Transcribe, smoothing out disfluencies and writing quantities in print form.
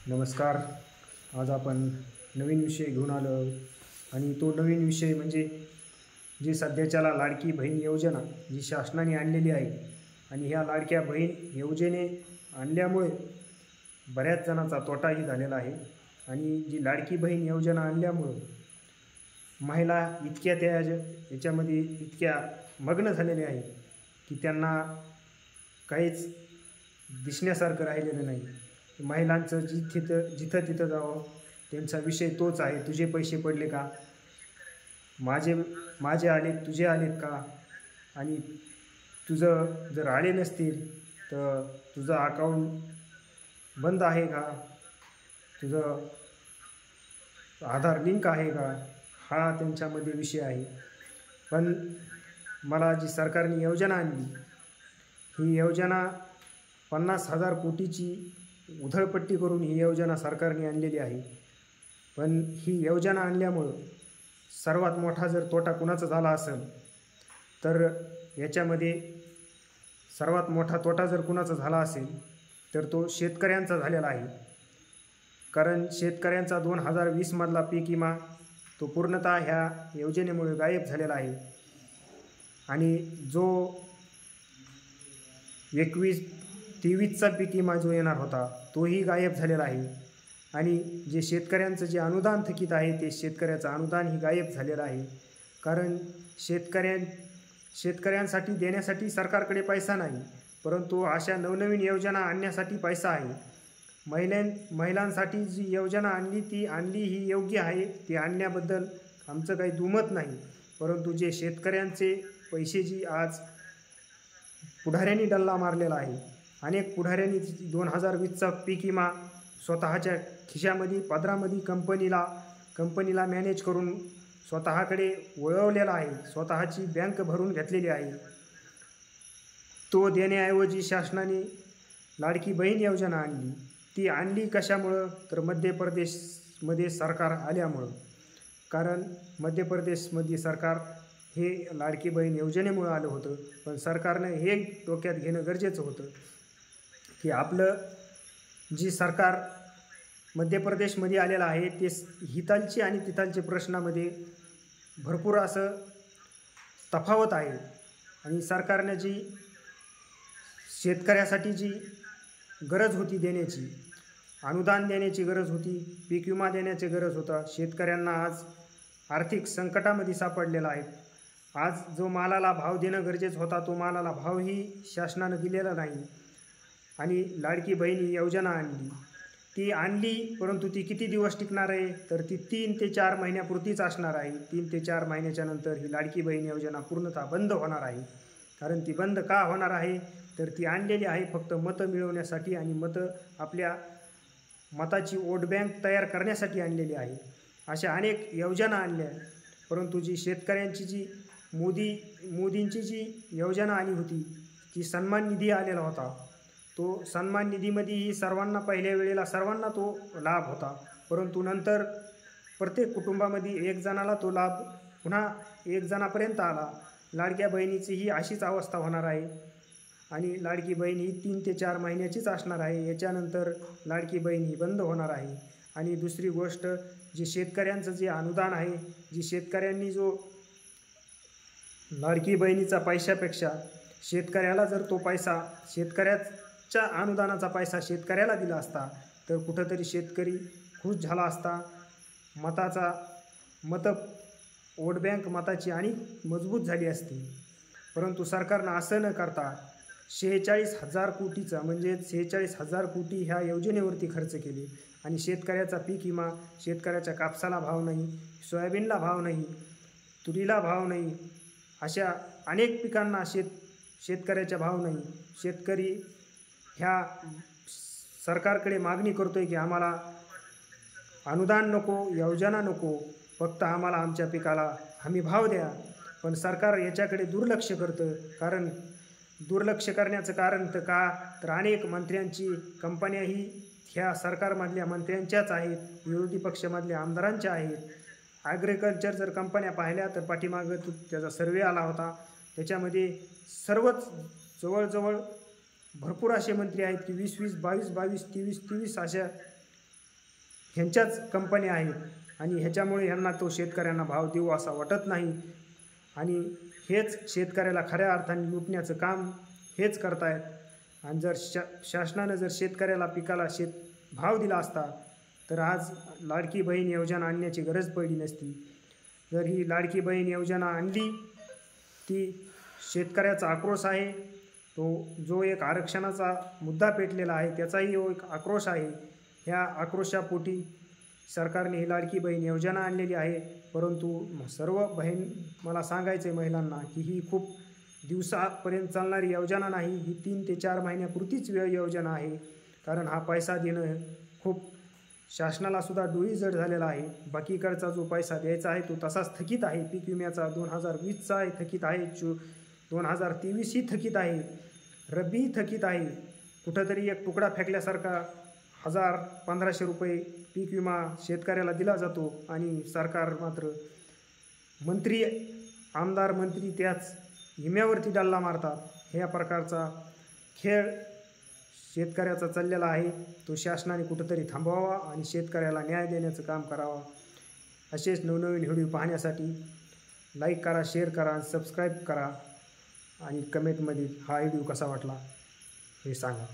नमस्कार. आज आपण नवीन विषय घेऊन आलो आहोत आणि तो नवीन विषय म्हणजे जी सध्याच्याला लाडकी बहीण योजना जी शासनाने आणलेली आहे आणि ह्या लाडक्या बहीण योजने आणल्यामुळे बऱ्याच जणांचा तोटाही झालेला आहे. आणि जी लाडकी बहीण योजना आणल्यामुळं महिला इतक्या याच्यामध्ये इतक्या मग्न झालेल्या आहेत की त्यांना काहीच दिसण्यासारखं राहिलेलं नाही. महिलांचं जिथं तिथं जावं त्यांचा विषय तोच आहे, तुझे पैसे पडले का, माझे माझे आलेत, तुझे आलेत का, आणि तुझं जर आले नसतील तर तुझं अकाउंट बंद आहे का, तुझं आधार लिंक आहे का, हा त्यांच्यामध्ये विषय आहे. पण मला जी सरकारने योजना आणली ही योजना 50,000 कोटीची उधळपट्टी करून ही योजना सरकारने आणलेली आहे. पण ही योजना आणल्यामुळं सर्वात मोठा जर तोटा कुणाचा झाला असेल तर याच्यामध्ये सर्वात मोठा तोटा जर कुणाचा झाला असेल तर तो शेतकऱ्यांचा झालेला आहे. कारण शेतकऱ्यांचा 2020 मधला पीक विमा तो पूर्णतः ह्या योजनेमुळे गायब झालेला आहे. आणि जो 21-23चा पीक विमा जो येणार होता तोही गायब झालेला आहे. आणि जे शेतकऱ्यांचं जे अनुदान थकीत आहे ते शेतकऱ्याचं अनुदानही गायब झालेलं आहे. कारण शेतकऱ्यांसाठी देण्यासाठी सरकारकडे पैसा नाही, परंतु अशा नवनवीन योजना आणण्यासाठी पैसा आहे. महिलांसाठी जी योजना आणली ही योग्य आहे, ती आणण्याबद्दल आमचं काही दुमत नाही. परंतु जे शेतकऱ्यांचे पैसे जी आज पुढाऱ्यांनी डल्ला मारलेला आहे, अनेक पुढाऱ्यांनी 2020चा पीक विमा स्वतःच्या खिशामध्ये पदरामध्ये कंपनीला मॅनेज करून स्वतःकडे वळवलेला आहे, स्वतःची बँक भरून घेतलेली आहे. तो देण्याऐवजी शासनाने लाडकी बहीण योजना आणली. ती आणली कशामुळं तर मध्य प्रदेशमध्ये सरकार आल्यामुळं. कारण मध्य प्रदेशमध्ये सरकार हे लाडकी बहीण योजनेमुळं आलं होतं. पण सरकारनं हे डोक्यात घेणं गरजेचं होतं की आपलं जी सरकार मध्य प्रदेशमध्ये आलेलं आहे ते हितालची आणि तिथालचे प्रश्नामध्ये भरपूर असं तफावत आहे. आणि सरकारने जी शेतकऱ्यासाठी जी गरज होती देण्याची, अनुदान देण्याची गरज होती, पीक विमा देण्याची गरज होता, शेतकऱ्यांना आज आर्थिक संकटामध्ये सापडलेला आहे. आज जो मालाला भाव देणं गरजेचं होता तो मालाला भावही शासनानं दिलेला नाही. आणि लाडकी बहीण योजना आणली परंतु ती किती दिवस टिकणार आहे तर ती 3 ते 4 महिन्यापुरतीच असणार आहे. 3 ते 4 महिन्याच्या नंतर ही लाडकी बहीण योजना पूर्णतः बंद होणार आहे. कारण ती बंद का होणार आहे तर ती आणलेली आहे फक्त मतं मिळवण्यासाठी आणि आपल्या मताची वोट बँक तयार करण्यासाठी आणलेली आहे. अशा अनेक योजना आणल्या, परंतु जी शेतकऱ्यांची जी मोदींची जी योजना आली होती ती सन्मान निधी आलेला होता. तो सन्मान निधीमध्येही पहिल्या वेळेला सर्वांना तो लाभ होता, परंतु नंतर प्रत्येक कुटुंबामध्ये एक जणाला तो लाभ पुन्हा एक जणापर्यंत आला. लाडक्या बहिणीचीही अशीच अवस्था होणार आहे. आणि लाडकी बहीण ही 3 ते 4 महिन्याचीच असणार आहे. याच्यानंतर लाडकी बहीण ही बंद होणार आहे. आणि दुसरी गोष्ट, जे शेतकऱ्यांचं जे अनुदान आहे, जी शेतकऱ्यांनी जो लाडकी बहिणीचा पैशापेक्षा शेतकऱ्याला जर तो पैसा शेतकऱ्याच्या अनुदानाचा पैसा शेतकऱ्याला दिला असता तर कुठंतरी शेतकरी खुश झाला असता. वोट बँक मताची आणि मजबूत झाली असती. परंतु सरकारनं असं न करता 46,000 कोटीचा म्हणजे 46,000 कोटी ह्या योजनेवरती खर्च केले. आणि शेतकऱ्याचा पीक विमा, शेतकऱ्याच्या कापसाला भाव नाही, सोयाबीनला भाव नाही, तुरीला भाव नाही, अशा अनेक पिकांना शेतकऱ्याचा भाव नाही. शेतकरी ह्या सरकारकडे मागणी करतोय की आम्हाला अनुदान नको, योजना नको, फक्त आम्हाला आमच्या पिकाला हमी भाव द्या. पण सरकार याच्याकडे दुर्लक्ष करतं. कारण दुर्लक्ष करण्याचं कारण तर अनेक मंत्र्यांची कंपन्याही ह्या सरकारमधल्या मंत्र्यांच्याच आहेत, विरोधी पक्षामधल्या आमदारांच्या आहेत. ॲग्रिकल्चर जर कंपन्या पाहिल्या तर पाठीमागं त्याचा सर्वे आला होता, त्याच्यामध्ये सर्वच जवळजवळ भरपूर असे मंत्री आहेत की 20-20, 22-22, 23-23 अशा ह्यांच्याच कंपन्या आहेत आणि ह्याच्यामुळे ह्यांना तो शेतकऱ्यांना भाव देऊ असा वाटत नाही आणि हेच शेतकऱ्याला खऱ्या अर्थाने लुटण्याचं काम हेच करतायत। आणि जर शासनानं जर शेतकऱ्याला पिकाला भाव दिला असता तर आज लाडकी बहीण योजना आणण्याची गरज पडली नसती। जर ही लाडकी बहीण योजना आणली ती शेतकऱ्याचा आक्रोश आहे, तो जो एक आरक्षणाचा मुद्दा पेटलेला आहे त्याचाही एक आक्रोश आहे। ह्या आक्रोशापोटी सरकारने ही लाडकी बहीण योजना आणलेली आहे। परंतु सर्व बहीण मला सांगायचं आहे महिलांना की ही खूप दिवसापर्यंत चालणारी योजना नाही, ही 3 ते 4 महिन्यापुरतीच योजना आहे। कारण हा पैसा देणं खूप शासनाला सुद्धा डोळी जड झालेला आहे। बाकीकडचा जो पैसा द्यायचा आहे तो तसाच थकीत आहे। पीक विम्याचा 2020चा आहे थकीत आहे, 2023 ही थकीत आहे, रब्बी थकीत आहे। कुठंतरी एक तुकडा फेकल्यासारखा 1000-1500 रुपये पीक विमा शेतकऱ्याला दिला जातो आणि सरकार मात्र आमदार मंत्री त्याच विम्यावरती डल्ला मारतात। ह्या प्रकारचा खेळ शेतकऱ्याचा चाललेला आहे, तो शासनाने कुठंतरी थांबवावा आणि शेतकऱ्याला न्याय देण्याचं काम करावं। असेच नवनवीन व्हिडिओ पाहण्यासाठी लाईक करा, शेअर करा आणि सबस्क्राईब करा आणि कमेंटमध्ये हा व्हिडिओ कसा वाटला हे सांगा।